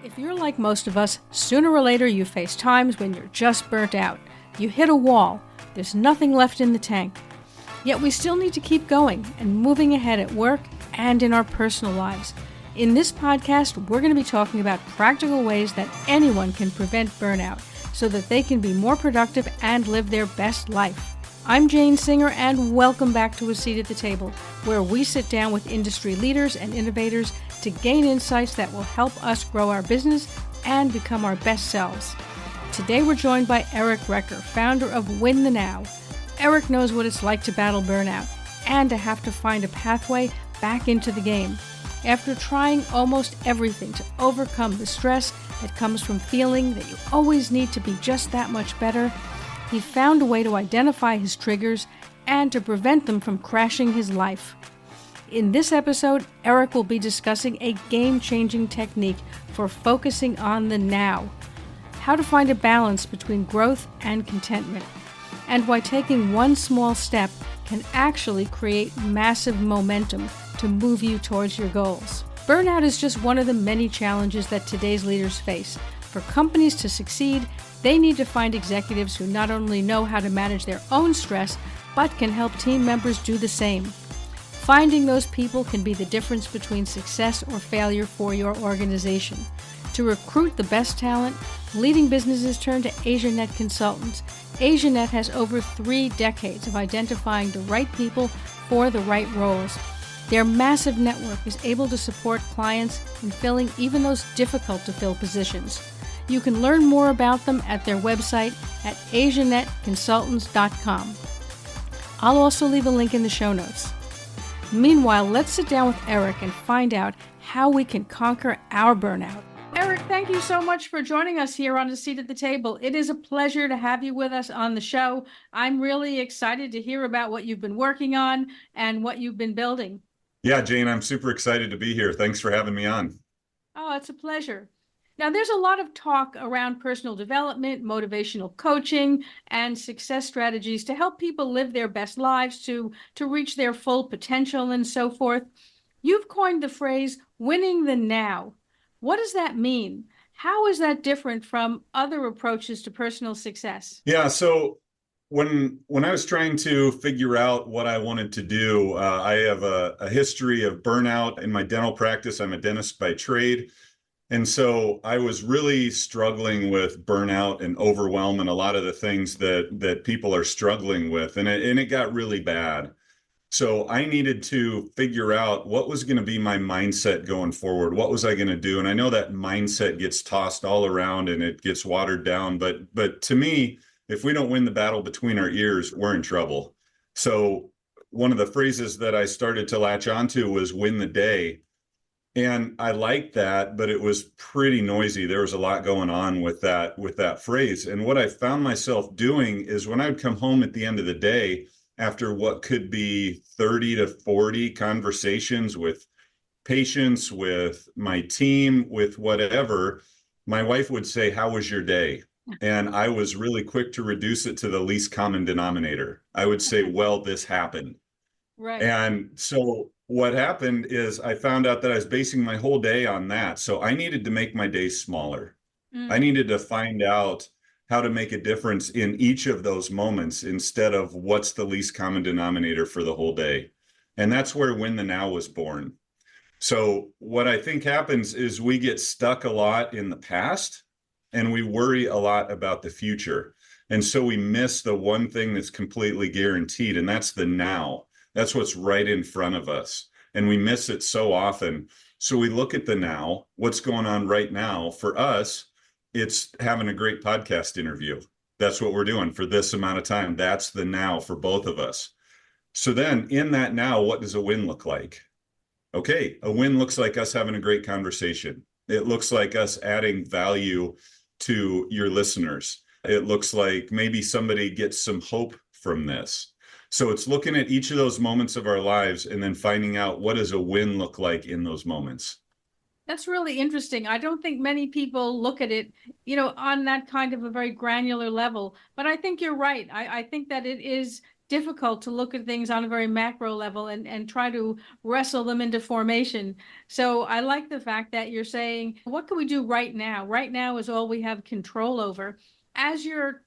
If you're like most of us, sooner or later you face times when you're just burnt out. You hit a wall. There's nothing left in the tank. Yet we still need to keep going and moving ahead at work and in our personal lives. In this podcast, we're going to be talking about practical ways that anyone can prevent burnout so that they can be more productive and live their best life. I'm Jane Singer, and welcome back to A Seat at the Table, where we sit down with industry leaders and innovators to gain insights that will help us grow our business and become our best selves. Today we're joined by Eric Recker, founder of Win the Now. Eric knows what it's like to battle burnout and to have to find a pathway back into the game. After trying almost everything to overcome the stress that comes from feeling that you always need to be just that much better, he found a way to identify his triggers and to prevent them from crashing his life. In this episode, Eric will be discussing a game-changing technique for focusing on the now, how to find a balance between growth and contentment, and why taking one small step can actually create massive momentum to move you towards your goals. Burnout is just one of the many challenges that today's leaders face. For companies to succeed, they need to find executives who not only know how to manage their own stress, but can help team members do the same. Finding those people can be the difference between success or failure for your organization. To recruit the best talent, leading businesses turn to AsiaNet consultants. AsiaNet has over 3 decades of identifying the right people for the right roles. Their massive network is able to support clients in filling even those difficult-to-fill positions. You can learn more about them at their website at asianetconsultants.com. I'll also leave a link in the show notes. Meanwhile, let's sit down with Eric and find out how we can conquer our burnout. Eric, thank you so much for joining us here on A Seat at the Table. It is a pleasure to have you with us on the show. I'm really excited to hear about what you've been working on and what you've been building. Yeah, Jane, I'm super excited to be here. Thanks for having me on. Oh, it's a pleasure. Now, there's a lot of talk around personal development, motivational coaching, and success strategies to help people live their best lives, to reach their full potential and so forth. You've coined the phrase winning the now. What does that mean? How is that different from other approaches to personal success? Yeah, so when I was trying to figure out what I wanted to do, I have a history of burnout in my dental practice. I'm a dentist by trade. And so I was really struggling with burnout and overwhelm and a lot of the things that people are struggling with. And it got really bad. So I needed to figure out what was going to be my mindset going forward. What was I going to do? And I know that mindset gets tossed all around and it gets watered down. But to me, if we don't win the battle between our ears, we're in trouble. So one of the phrases that I started to latch onto was win the day. And I liked that, but it was pretty noisy. There was a lot going on with that phrase. And what I found myself doing is when I would come home at the end of the day, after what could be 30 to 40 conversations with patients, with my team, with whatever, my wife would say, "How was your day?" And I was really quick to reduce it to the least common denominator. I would say, "Well, this happened." Right. And so what happened is I found out that I was basing my whole day on that. So I needed to make my day smaller. I needed to find out how to make a difference in each of those moments instead of what's the least common denominator for the whole day. And that's where Win the Now was born. So what I think happens is we get stuck a lot in the past and we worry a lot about the future. And so we miss the one thing that's completely guaranteed, and that's the now. That's what's right in front of us. And we miss it so often. So we look at the now, what's going on right now. For us, it's having a great podcast interview. That's what we're doing for this amount of time. That's the now for both of us. So then in that now, what does a win look like? Okay, a win looks like us having a great conversation. It looks like us adding value to your listeners. It looks like maybe somebody gets some hope from this. So it's looking at each of those moments of our lives and then finding out what does a win look like in those moments. That's really interesting. I don't think many people look at it, on that kind of a very granular level. But I think you're right. I think that it is difficult to look at things on a very macro level and try to wrestle them into formation. So I like the fact that you're saying, what can we do right now? Right now is all we have control over. As you're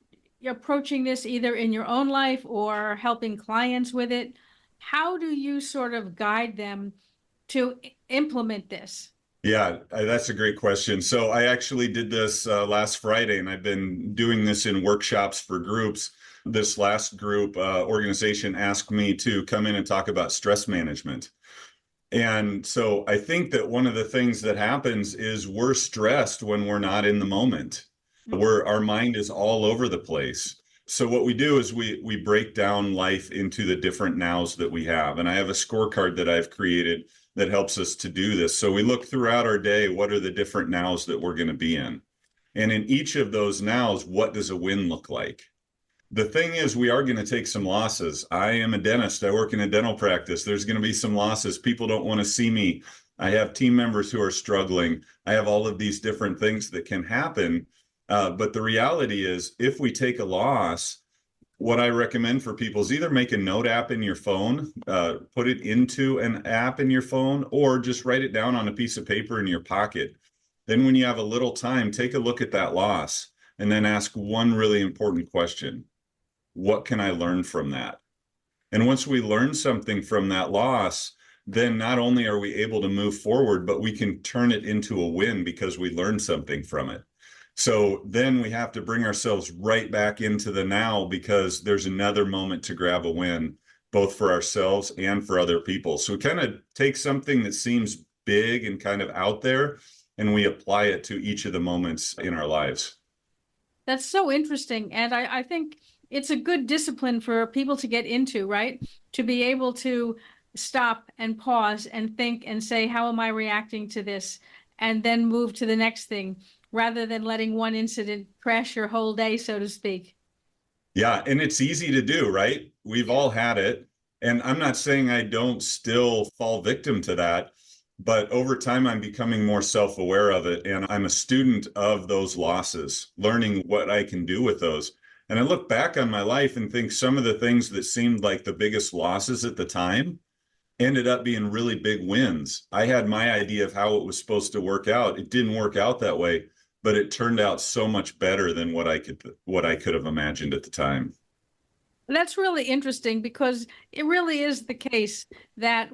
approaching this either in your own life or helping clients with it, how do you sort of guide them to implement this? Yeah, that's a great question. So I actually did this last Friday, and I've been doing this in workshops for groups. This last group organization asked me to come in and talk about stress management. And so I think that one of the things that happens is we're stressed when we're not in the moment. Our mind is all over the place. So what we do is we break down life into the different nows that we have. And I have a scorecard that I've created that helps us to do this. So we look throughout our day, what are the different nows that we're going to be in? And in each of those nows, what does a win look like? The thing is, we are going to take some losses. I am a dentist. I work in a dental practice. There's going to be some losses. People don't want to see me. I have team members who are struggling. I have all of these different things that can happen. But the reality is, if we take a loss, what I recommend for people is either make a note app in your phone, put it into an app in your phone, or just write it down on a piece of paper in your pocket. Then when you have a little time, take a look at that loss and then ask one really important question. What can I learn from that? And once we learn something from that loss, then not only are we able to move forward, but we can turn it into a win because we learned something from it. So then we have to bring ourselves right back into the now because there's another moment to grab a win, both for ourselves and for other people. So we kind of take something that seems big and kind of out there, and we apply it to each of the moments in our lives. That's so interesting. And I think it's a good discipline for people to get into, right? To be able to stop and pause and think and say, how am I reacting to this? And then move to the next thing rather than letting one incident crash your whole day, so to speak. Yeah, and it's easy to do, right? We've all had it. And I'm not saying I don't still fall victim to that, but over time, I'm becoming more self-aware of it. And I'm a student of those losses, learning what I can do with those. And I look back on my life and think some of the things that seemed like the biggest losses at the time ended up being really big wins. I had my idea of how it was supposed to work out. It didn't work out that way, but it turned out so much better than what I could have imagined at the time. That's really interesting because it really is the case that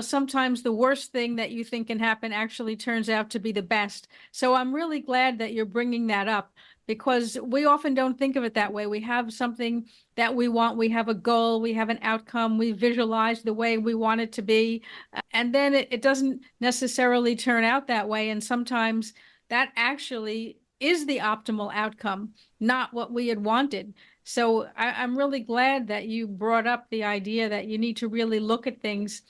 sometimes the worst thing that you think can happen actually turns out to be the best. So I'm really glad that you're bringing that up because we often don't think of it that way. We have something that we want, we have a goal, we have an outcome, we visualize the way we want it to be, and then it doesn't necessarily turn out that way. And sometimes that actually is the optimal outcome, not what we had wanted. So I'm really glad that you brought up the idea that you need to really look at things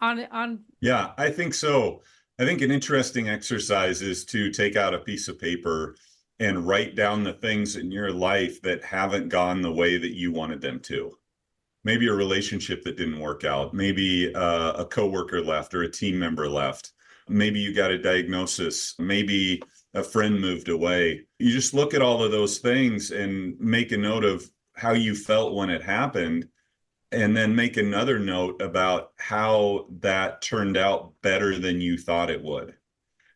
on. Yeah, I think so. I think an interesting exercise is to take out a piece of paper and write down the things in your life that haven't gone the way that you wanted them to. Maybe a relationship that didn't work out. Maybe a coworker left or a team member left. Maybe you got a diagnosis. Maybe a friend moved away. You just look at all of those things and make a note of how you felt when it happened, and then make another note about how that turned out better than you thought it would.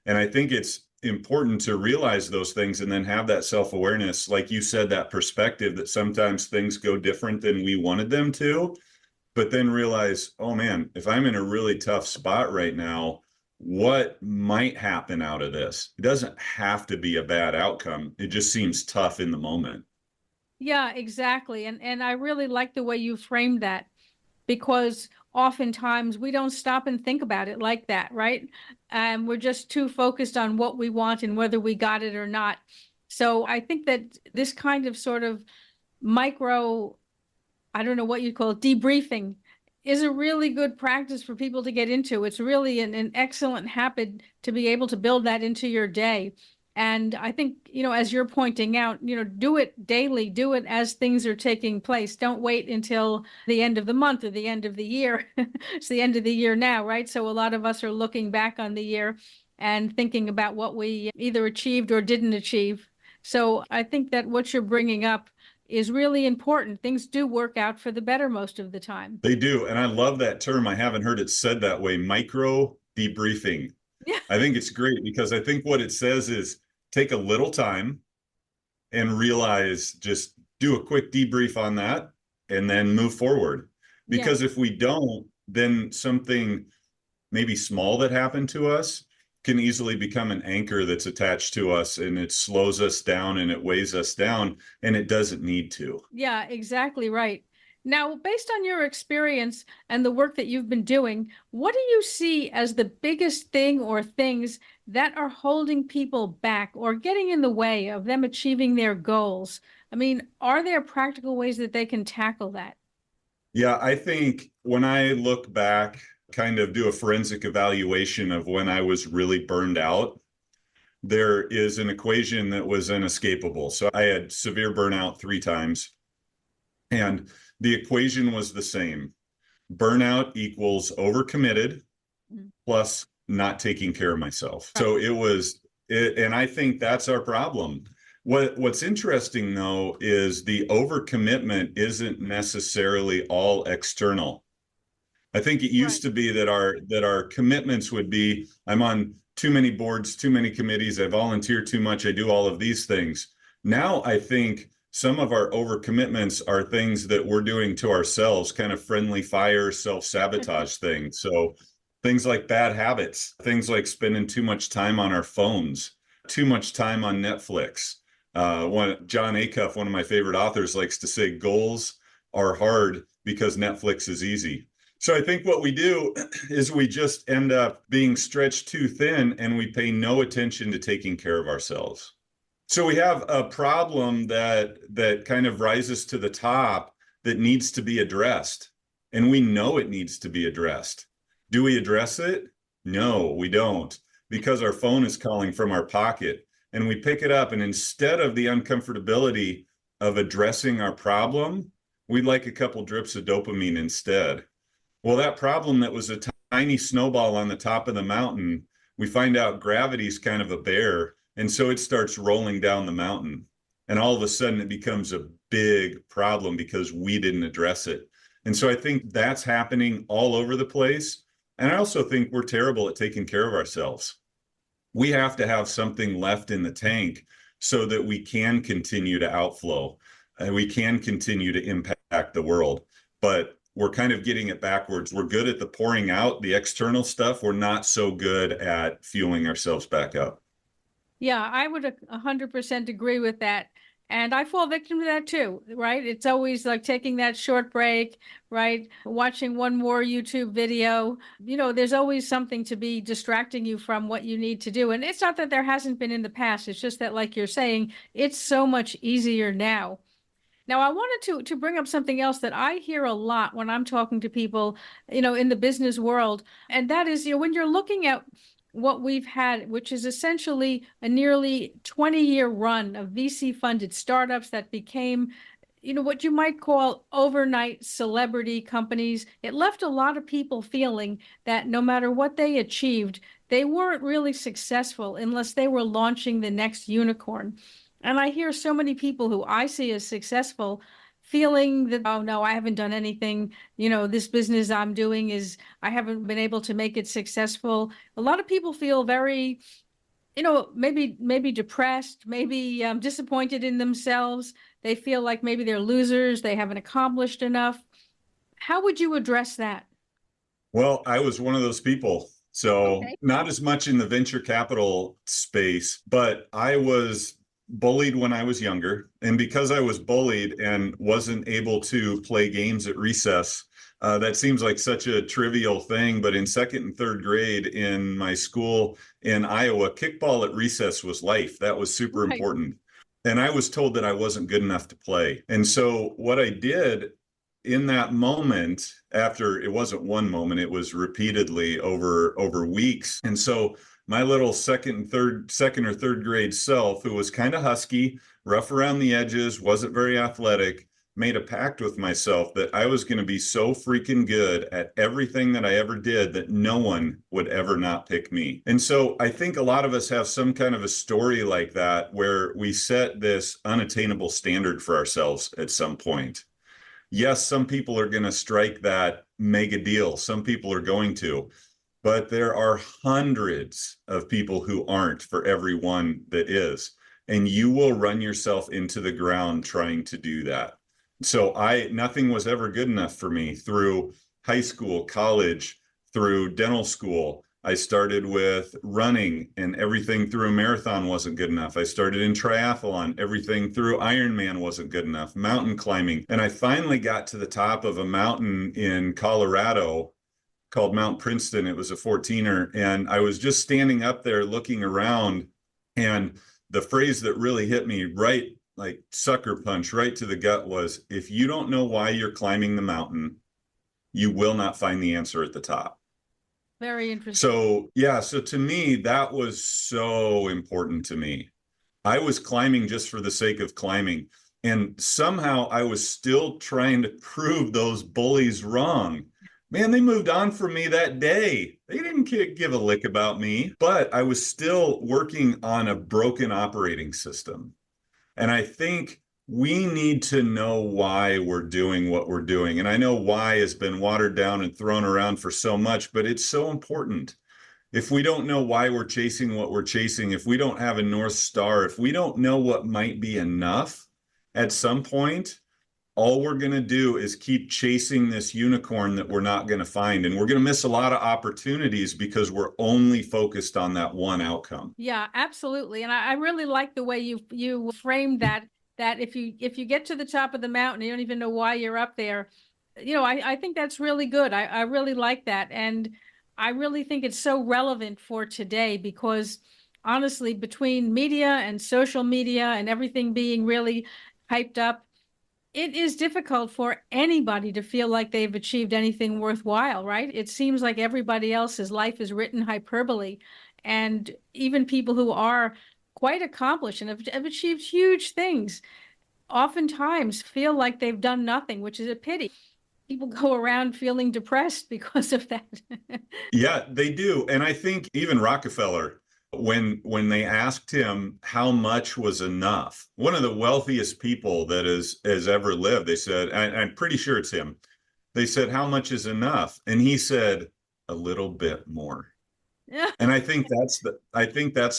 And I think it's important to realize those things and then have that self-awareness, like you said, that perspective that sometimes things go different than we wanted them to, but then realize, oh man, if I'm in a really tough spot right now, what might happen out of this? It doesn't have to be a bad outcome. It just seems tough in the moment. Yeah, exactly. And I really like the way you framed that because oftentimes we don't stop and think about it like that, right? We're just too focused on what we want and whether we got it or not. So I think that this kind of sort of micro, I don't know what you call it, debriefing is a really good practice for people to get into. It's really an excellent habit to be able to build that into your day. And I think, as you're pointing out, do it daily, do it as things are taking place. Don't wait until the end of the month or the end of the year. It's the end of the year now, right? So a lot of us are looking back on the year and thinking about what we either achieved or didn't achieve. So I think that what you're bringing up is really important. Things do work out for the better most of the time. They do. And I love that term. I haven't heard it said that way, micro debriefing. Yeah. I think it's great because I think what it says is take a little time and realize, just do a quick debrief on that and then move forward. Because if we don't, then something maybe small that happened to us can easily become an anchor that's attached to us, and it slows us down and it weighs us down, and it doesn't need to. Yeah, exactly right. Now, based on your experience and the work that you've been doing, what do you see as the biggest thing or things that are holding people back or getting in the way of them achieving their goals? I mean, are there practical ways that they can tackle that? Yeah, I think when I look back, kind of do a forensic evaluation of when I was really burned out, there is an equation that was inescapable. So I had severe burnout 3 times, and the equation was the same. Burnout equals overcommitted plus not taking care of myself. So it was, and I think that's our problem. What's interesting though is the overcommitment isn't necessarily all external. I think it used to be that our commitments would be, I'm on too many boards, too many committees, I volunteer too much, I do all of these things. Now I think some of our overcommitments are things that we're doing to ourselves, kind of friendly fire, self-sabotage things. So things like bad habits, things like spending too much time on our phones, too much time on Netflix. John Acuff, one of my favorite authors, likes to say goals are hard because Netflix is easy. So I think what we do is we just end up being stretched too thin, and we pay no attention to taking care of ourselves. So we have a problem that kind of rises to the top that needs to be addressed. And we know it needs to be addressed. Do we address it? No, we don't, because our phone is calling from our pocket, and we pick it up. And instead of the uncomfortability of addressing our problem, we'd like a couple drips of dopamine instead. Well, that problem that was a tiny snowball on the top of the mountain, we find out gravity's kind of a bear. And so it starts rolling down the mountain. And all of a sudden it becomes a big problem because we didn't address it. And so I think that's happening all over the place. And I also think we're terrible at taking care of ourselves. We have to have something left in the tank so that we can continue to outflow and we can continue to impact the world. But we're kind of getting it backwards. We're good at the pouring out, the external stuff. We're not so good at fueling ourselves back up. Yeah, I would 100% agree with that. And I fall victim to that too, right? It's always like taking that short break, right? Watching one more YouTube video. You know, there's always something to be distracting you from what you need to do. And it's not that there hasn't been in the past. It's just that, like you're saying, it's so much easier now. Now, I wanted to bring up something else that I hear a lot when I'm talking to people, you know, in the business world. And that is, you know, when you're looking at what we've had, which is essentially a nearly 20-year run of VC-funded startups that became, you know, what you might call overnight celebrity companies. It left a lot of people feeling that no matter what they achieved, they weren't really successful unless they were launching the next unicorn. And I hear so many people who I see as successful feeling that, oh no, I haven't done anything. You know, this business I'm doing is, I haven't been able to make it successful. A lot of people feel very, you know, maybe depressed, maybe disappointed in themselves. They feel like maybe they're losers. They haven't accomplished enough. How would you address that? Well, I was one of those people. So not as much in the venture capital space, but I was bullied when I was younger. And because I was bullied and wasn't able to play games at recess, that seems like such a trivial thing. But in second and third grade in my school in Iowa, kickball at recess was life. That was super important. And I was told that I wasn't good enough to play. And so what I did in that moment, after it wasn't one moment, it was repeatedly over weeks. And so my little second or third grade self, who was kind of husky, rough around the edges, wasn't very athletic, made a pact with myself that I was going to be so freaking good at everything that I ever did that no one would ever not pick me. And so I think a lot of us have some kind of a story like that where we set this unattainable standard for ourselves at some point. Yes, some people are going to strike that mega deal. Some people are going to, but there are hundreds of people who aren't for every one that is. And you will run yourself into the ground trying to do that. So nothing was ever good enough for me through high school, college, through dental school. I started with running, and everything through a marathon wasn't good enough. I started in triathlon. Everything through Ironman wasn't good enough. Mountain climbing. And I finally got to the top of a mountain in Colorado called Mount Princeton. It was a 14er. And I was just standing up there looking around. And the phrase that really hit me right, like sucker punch right to the gut, was, if you don't know why you're climbing the mountain, you will not find the answer at the top. Very interesting. So, yeah, so to me, that was so important to me. I was climbing just for the sake of climbing. And somehow I was still trying to prove those bullies wrong. Man, they moved on from me that day. They didn't give a lick about me, but I was still working on a broken operating system. And I think we need to know why we're doing what we're doing. And I know why has been watered down and thrown around for so much, but it's so important. If we don't know why we're chasing what we're chasing, if we don't have a North Star, if we don't know what might be enough at some point, all we're going to do is keep chasing this unicorn that we're not going to find. And we're going to miss a lot of opportunities because we're only focused on that one outcome. Yeah, absolutely. And I really like the way you framed that if you get to the top of the mountain, you don't even know why you're up there. I think that's really good. I really like that. And I really think it's so relevant for today because honestly, between media and social media and everything being really hyped up, it is difficult for anybody to feel like they've achieved anything worthwhile, right? It seems like everybody else's life is written hyperbole. And even people who are quite accomplished and have achieved huge things oftentimes feel like they've done nothing, which is a pity. People go around feeling depressed because of that. Yeah, they do. And I think even Rockefeller, when they asked him how much was enough, one of the wealthiest people that has ever lived, they said, I'm pretty sure it's him. They said, how much is enough? And he said, a little bit more. And I think that's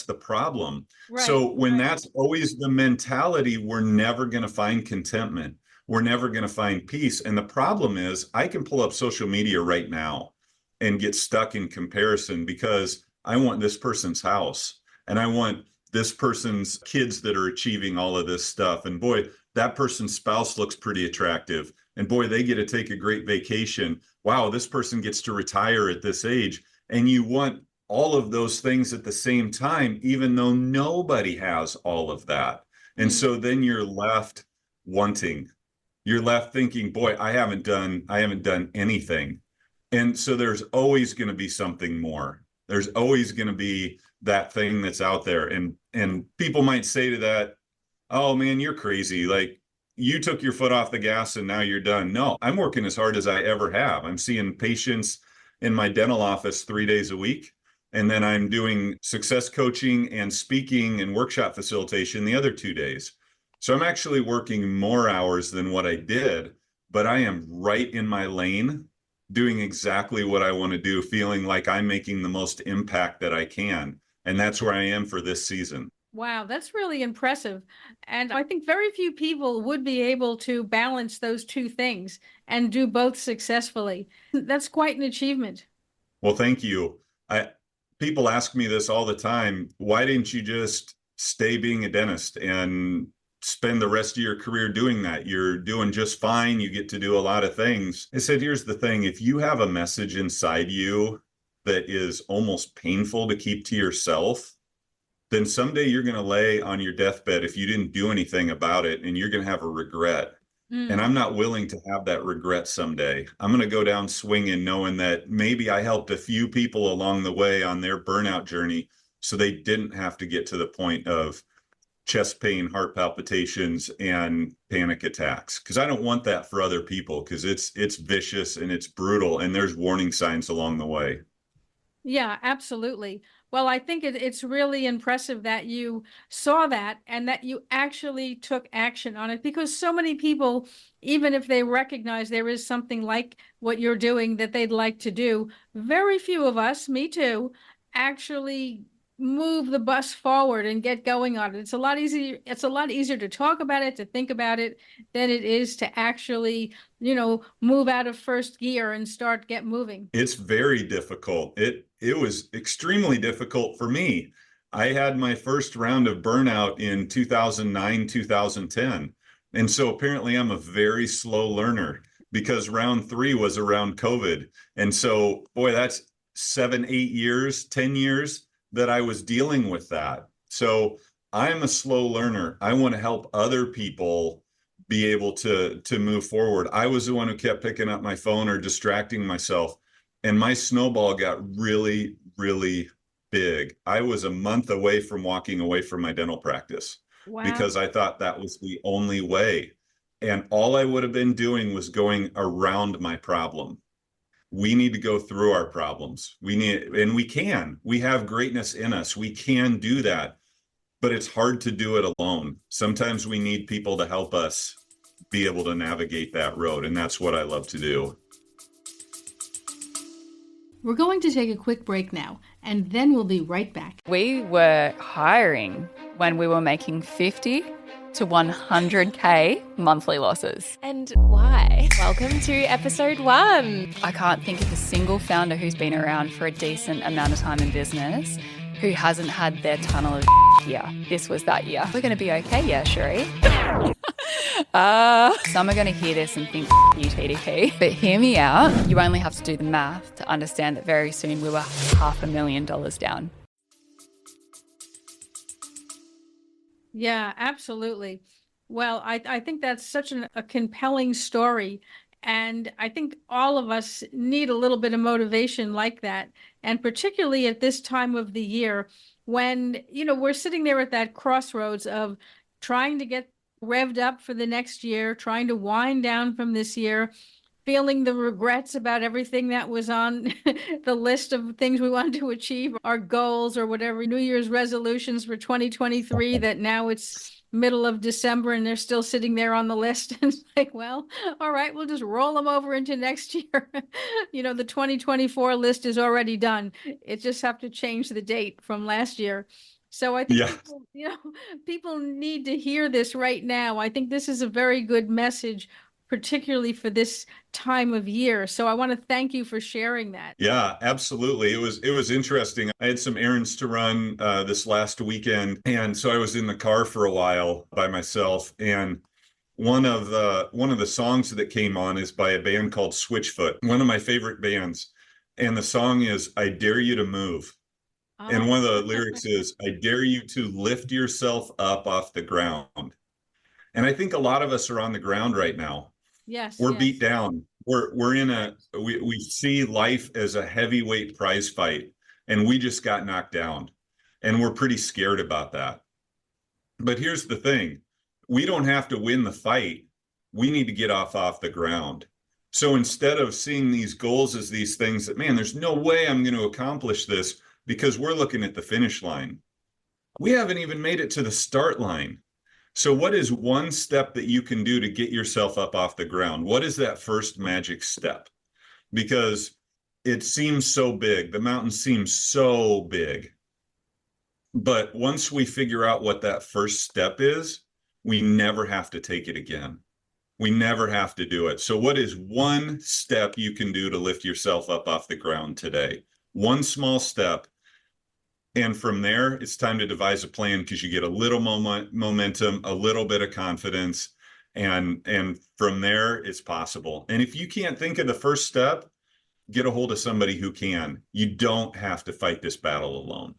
the problem. Right, So when right. that's always the mentality, we're never going to find contentment. We're never going to find peace. And the problem is, I can pull up social media right now and get stuck in comparison because I want this person's house and I want this person's kids that are achieving all of this stuff. And boy, that person's spouse looks pretty attractive. And boy, they get to take a great vacation. Wow, this person gets to retire at this age. And you want all of those things at the same time, even though nobody has all of that. And so then you're left wanting. You're left thinking, boy, I haven't done anything. And so there's always going to be something more. There's always going to be that thing that's out there. And people might say to that, oh man, you're crazy. Like, you took your foot off the gas and now you're done. No, I'm working as hard as I ever have. I'm seeing patients in my dental office 3 days a week. And then I'm doing success coaching and speaking and workshop facilitation the other 2 days. So I'm actually working more hours than what I did, but I am right in my lane, doing exactly what I want to do, feeling like I'm making the most impact that I can. And that's where I am for this season. Wow, that's really impressive. And I think very few people would be able to balance those two things and do both successfully. That's quite an achievement. Well, thank you. People ask me this all the time. Why didn't you just stay being a dentist and spend the rest of your career doing that? You're doing just fine. You get to do a lot of things. I said, here's the thing. If you have a message inside you that is almost painful to keep to yourself, then someday you're going to lay on your deathbed if you didn't do anything about it, and you're going to have a regret. And I'm not willing to have that regret someday. I'm going to go down swinging, knowing that maybe I helped a few people along the way on their burnout journey so they didn't have to get to the point of chest pain, heart palpitations, and panic attacks. Because I don't want that for other people, because it's vicious and it's brutal, and there's warning signs along the way. Yeah, absolutely. Well, I think it's really impressive that you saw that and that you actually took action on it, because so many people, even if they recognize there is something like what you're doing that they'd like to do, very few of us, me too, actually move the bus forward and get going on it. It's a lot easier to talk about it, to think about it, than it is to actually, move out of first gear and get moving. It's very difficult. It was extremely difficult for me. I had my first round of burnout in 2009, 2010. And so apparently I'm a very slow learner, because round three was around COVID. And so, boy, that's 7, 8 years, 10 years that I was dealing with that. So I'm a slow learner. I want to help other people be able to move forward. I was the one who kept picking up my phone or distracting myself, and my snowball got really, really big. I was a month away from walking away from my dental practice Wow. because I thought that was the only way. And all I would have been doing was going around my problem. We need to go through our problems. And we have greatness in us. We can do that, but it's hard to do it alone. Sometimes we need people to help us be able to navigate that road. And that's what I love to do. We're going to take a quick break now, and then we'll be right back. We were hiring when we were making 50 to 100K monthly losses. And why? Welcome to episode 1. I can't think of a single founder who's been around for a decent amount of time in business who hasn't had their tunnel of year. This was that year. We're going to be okay, yeah, Sheree. Some are going to hear this and think, you TDP. But hear me out. You only have to do the math to understand that very soon we were $500,000 down. Yeah, absolutely. Well, I think that's such a compelling story. And I think all of us need a little bit of motivation like that. And particularly at this time of the year when, we're sitting there at that crossroads of trying to get revved up for the next year, trying to wind down from this year, feeling the regrets about everything that was on the list of things we wanted to achieve, our goals or whatever, New Year's resolutions for 2023, that now it's middle of December and they're still sitting there on the list. And it's like, well, all right, we'll just roll them over into next year. The 2024 list is already done. It just have to change the date from last year. So I think people need to hear this right now. I think this is a very good message, particularly for this time of year. So I want to thank you for sharing that. Yeah, absolutely. It was interesting. I had some errands to run this last weekend, and so I was in the car for a while by myself. And one of the songs that came on is by a band called Switchfoot, one of my favorite bands. And the song is "I Dare You to Move." And one of the lyrics is, "I dare you to lift yourself up off the ground." And I think a lot of us are on the ground right now. Yes. We're beat down. We see life as a heavyweight prize fight, and we just got knocked down, and we're pretty scared about that. But here's the thing. We don't have to win the fight. We need to get off the ground. So instead of seeing these goals as these things that, man, there's no way I'm going to accomplish this because we're looking at the finish line. We haven't even made it to the start line. So what is one step that you can do to get yourself up off the ground? What is that first magic step? Because it seems so big. The mountain seems so big. But once we figure out what that first step is, we never have to take it again. We never have to do it. So what is one step you can do to lift yourself up off the ground today? One small step. And from there, it's time to devise a plan, because you get a little momentum, a little bit of confidence, and from there, it's possible. And if you can't think of the first step, get a hold of somebody who can. You don't have to fight this battle alone.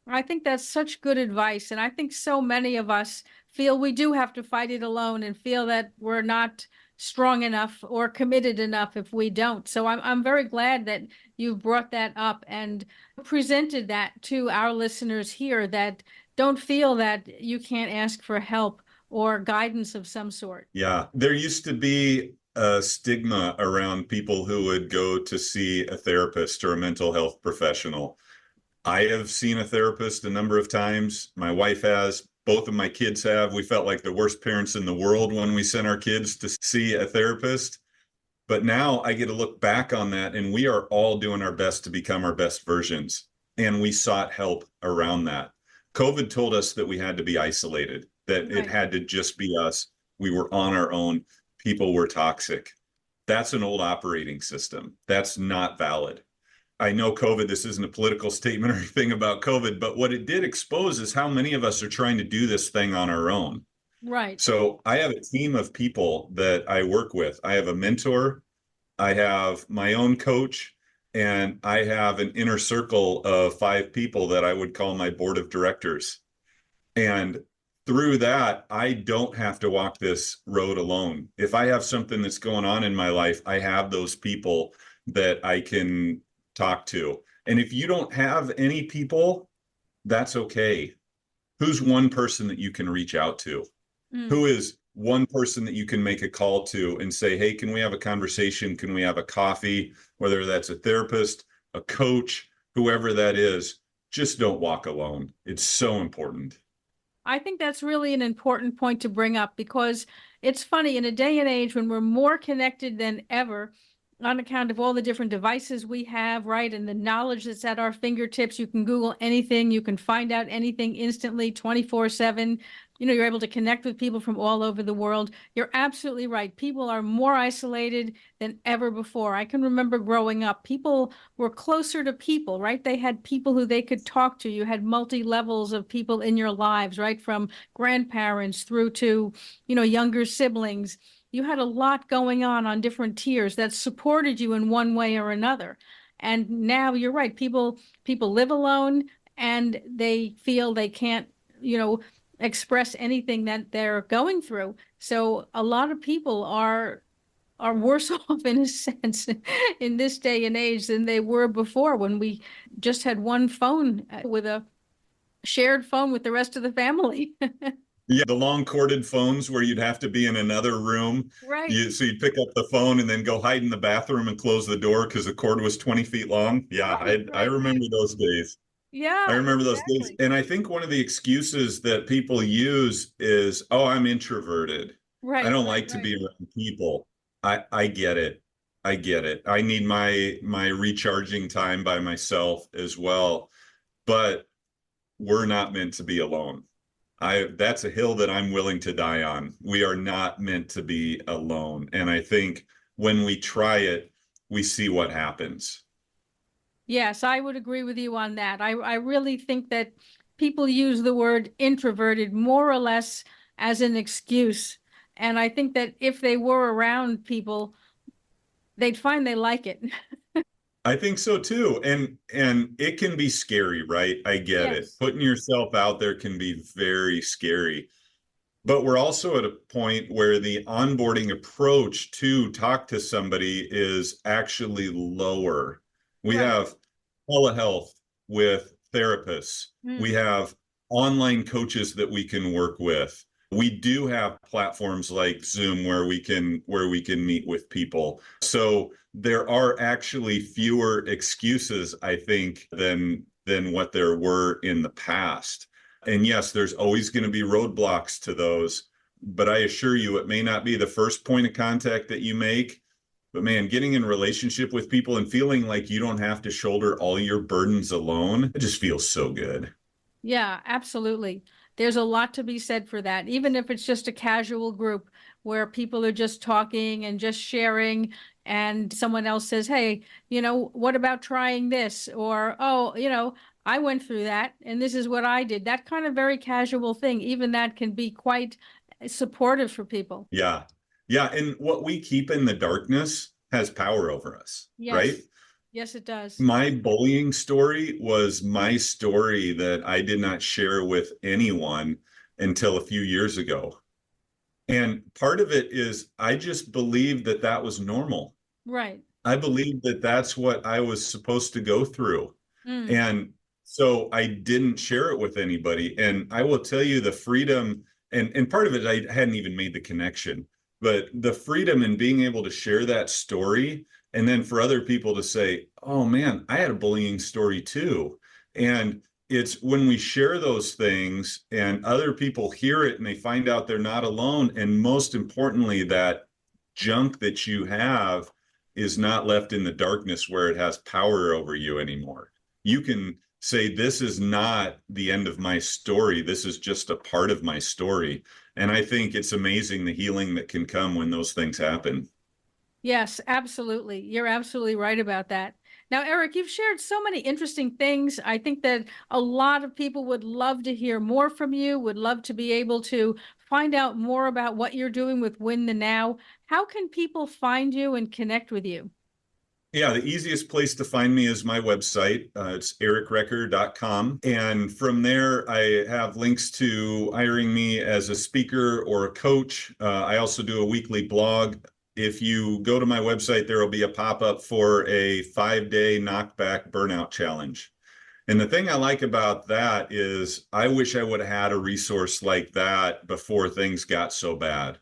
I think that's such good advice. And I think so many of us feel we do have to fight it alone and feel that we're not strong enough or committed enough if we don't. So I'm very glad that you brought that up and presented that to our listeners here, that don't feel that you can't ask for help or guidance of some sort. Yeah, there used to be a stigma around people who would go to see a therapist or a mental health professional. I have seen a therapist a number of times. My wife has. Both of my kids have. We felt like the worst parents in the world when we sent our kids to see a therapist. But now I get to look back on that, and we are all doing our best to become our best versions. And we sought help around that. COVID told us that we had to be isolated, that it had to just be us. We were on our own. People were toxic. That's an old operating system. That's not valid. I know COVID, this isn't a political statement or anything about COVID, but what it did expose is how many of us are trying to do this thing on our own. Right. So I have a team of people that I work with. I have a mentor, I have my own coach, and I have an inner circle of 5 people that I would call my board of directors. And through that, I don't have to walk this road alone. If I have something that's going on in my life, I have those people that I can talk to. And if you don't have any people, that's okay. Who's one person that you can reach out to? Who is one person that you can make a call to and say, hey, can we have a conversation? Can we have a coffee? Whether that's a therapist, a coach, whoever that is, just don't walk alone. It's so important. I think that's really an important point to bring up, because it's funny, in a day and age when we're more connected than ever, on account of all the different devices we have, right? And the knowledge that's at our fingertips. You can Google anything, you can find out anything instantly, 24/7. You're able to connect with people from all over the world. You're absolutely right. People are more isolated than ever before. I can remember growing up, people were closer to people, right? They had people who they could talk to. You had multi-levels of people in your lives, right? From grandparents through to, younger siblings. You had a lot going on different tiers that supported you in one way or another. And now you're right. People live alone, and they feel they can't, express anything that they're going through. So a lot of people are worse off, in a sense, in this day and age than they were before, when we just had one phone with a shared phone with the rest of the family. Yeah, the long corded phones where you'd have to be in another room. Right. So you'd pick up the phone and then go hide in the bathroom and close the door because the cord was 20 feet long. Yeah, I remember those days. Yeah, I remember those days. exactly. And I think one of the excuses that people use is, oh, I'm introverted. Right. I don't like to be around people. I get it. I get it. I need my recharging time by myself as well. But we're not meant to be alone. That's a hill that I'm willing to die on. We are not meant to be alone. And I think when we try it, we see what happens. Yes, I would agree with you on that. I really think that people use the word introverted more or less as an excuse. And I think that if they were around people, they'd find they like it. I think so too. And it can be scary, right? I get it. Yes. Putting yourself out there can be very scary. But we're also at a point where the onboarding approach to talk to somebody is actually lower. We Right. have telehealth with therapists. We have online coaches that we can work with. We do have platforms like Zoom where we can meet with people. So there are actually fewer excuses, I think, than what there were in the past. And yes, there's always going to be roadblocks to those, but I assure you, it may not be the first point of contact that you make. But man, getting in relationship with people and feeling like you don't have to shoulder all your burdens alone, it just feels so good. Yeah, absolutely. There's a lot to be said for that, even if it's just a casual group where people are just talking and just sharing, and someone else says, hey, what about trying this? Or, oh, I went through that and this is what I did. That kind of very casual thing, even that can be quite supportive for people. Yeah. Yeah. And what we keep in the darkness has power over us, Yes. right? Yes, it does. My bullying story was my story that I did not share with anyone until a few years ago. And part of it is I just believed that that was normal. Right. I believed that that's what I was supposed to go through. And So I didn't share it with anybody. And I will tell you the freedom, and part of it, I hadn't even made the connection, but the freedom in being able to share that story, and then for other people to say, oh man, I had a bullying story too. And it's when we share those things and other people hear it and they find out they're not alone. And most importantly, that junk that you have is not left in the darkness where it has power over you anymore. You can say, this is not the end of my story. This is just a part of my story. And I think it's amazing the healing that can come when those things happen. Yes, absolutely. You're absolutely right about that. Now, Eric, you've shared so many interesting things. I think that a lot of people would love to hear more from you, would love to be able to find out more about what you're doing with Win the Now. How can people find you and connect with you? Yeah, the easiest place to find me is my website. It's ericrecker.com. And from there, I have links to hiring me as a speaker or a coach. I also do a weekly blog. If you go to my website, there will be a pop-up for a 5-day knockback burnout challenge. And the thing I like about that is I wish I would have had a resource like that before things got so bad.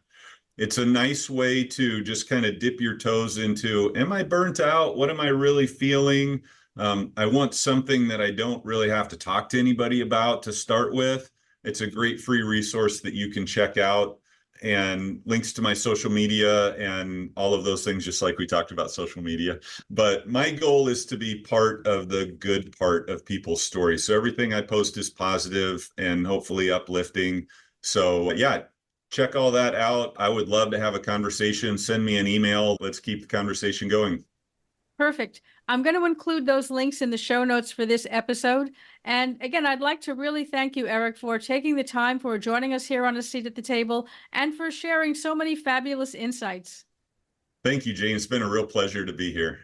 It's a nice way to just kind of dip your toes into, am I burnt out? What am I really feeling? I want something that I don't really have to talk to anybody about to start with. It's a great free resource that you can check out, and links to my social media and all of those things, just like we talked about social media. But my goal is to be part of the good part of people's stories. So everything I post is positive and hopefully uplifting. So yeah, check all that out. I would love to have a conversation. Send me an email. Let's keep the conversation going. Perfect. I'm going to include those links in the show notes for this episode. And again, I'd like to really thank you, Eric, for taking the time, for joining us here on A Seat at the Table, and for sharing so many fabulous insights. Thank you, Jane. It's been a real pleasure to be here.